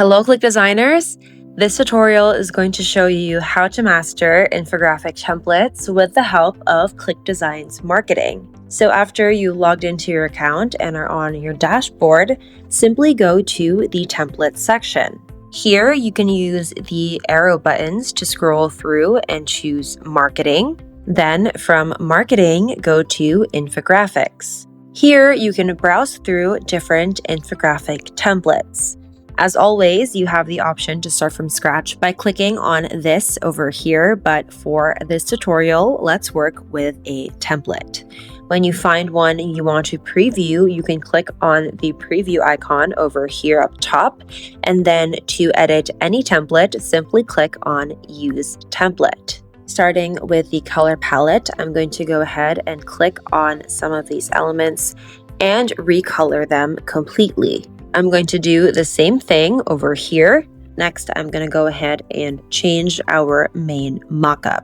Hello, Click Designers! This tutorial is going to show you how to master infographic templates with the help of ClickDesigns Marketing. So after you logged into your account and are on your dashboard, simply go to the Templates section. Here you can use the arrow buttons to scroll through and choose Marketing. Then from Marketing, go to Infographics. Here you can browse through different infographic templates. As always, you have the option to start from scratch by clicking on this over here, but for this tutorial, let's work with a template. When you find one you want to preview, you can click on the preview icon over here up top, and then to edit any template, simply click on Use Template. Starting with the color palette, I'm going to go ahead and click on some of these elements and recolor them completely. I'm going to do the same thing over here. Next, I'm going to go ahead and change our main mockup.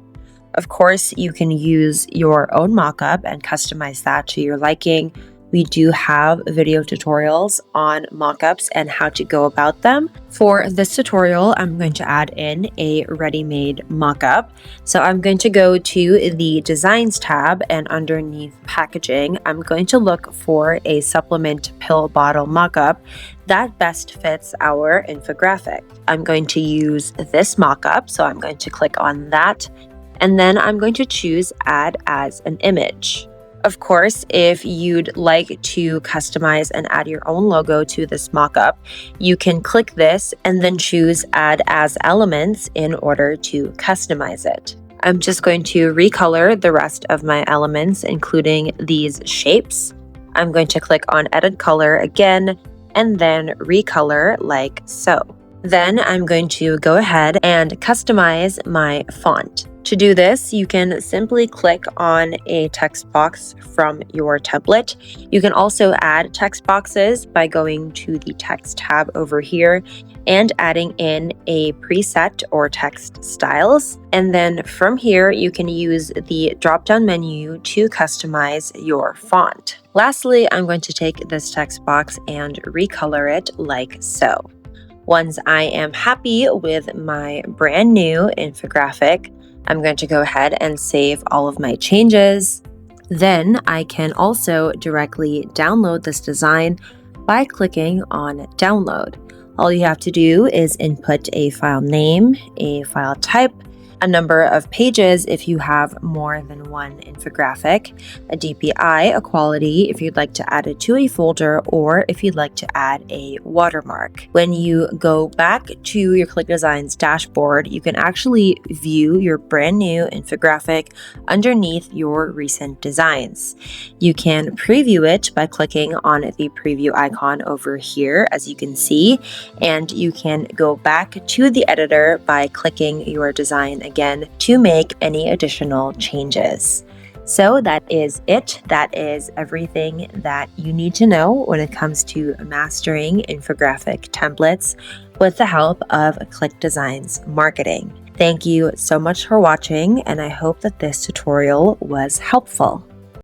Of course, you can use your own mockup and customize that to your liking. We do have video tutorials on mockups and how to go about them. For this tutorial, I'm going to add in a ready-made mockup. So I'm going to go to the Designs tab, and underneath Packaging, I'm going to look for a supplement pill bottle mockup that best fits our infographic. I'm going to use this mockup, so I'm going to click on that, and then I'm going to choose Add as an Image. Of course, if you'd like to customize and add your own logo to this mockup, you can click this and then choose Add as Elements in order to customize it. I'm just going to recolor the rest of my elements, including these shapes. I'm going to click on Edit Color again, and then recolor like so. Then I'm going to go ahead and customize my font. To do this, you can simply click on a text box from your template. You can also add text boxes by going to the Text tab over here and adding in a preset or text styles. And then from here, you can use the drop-down menu to customize your font. Lastly, I'm going to take this text box and recolor it like so. Once I am happy with my brand new infographic, I'm going to go ahead and save all of my changes. Then I can also directly download this design by clicking on Download. All you have to do is input a file name, a file type, a number of pages if you have more than one infographic, a DPI, a quality if you'd like to add it to a folder, or if you'd like to add a watermark. When you go back to your ClickDesigns dashboard, you can actually view your brand new infographic underneath your recent designs. You can preview it by clicking on the preview icon over here, as you can see, and you can go back to the editor by clicking your design again to make any additional changes. So that is it. That is everything that you need to know when it comes to mastering infographic templates with the help of ClickDesigns Marketing. Thank you so much for watching, and I hope that this tutorial was helpful.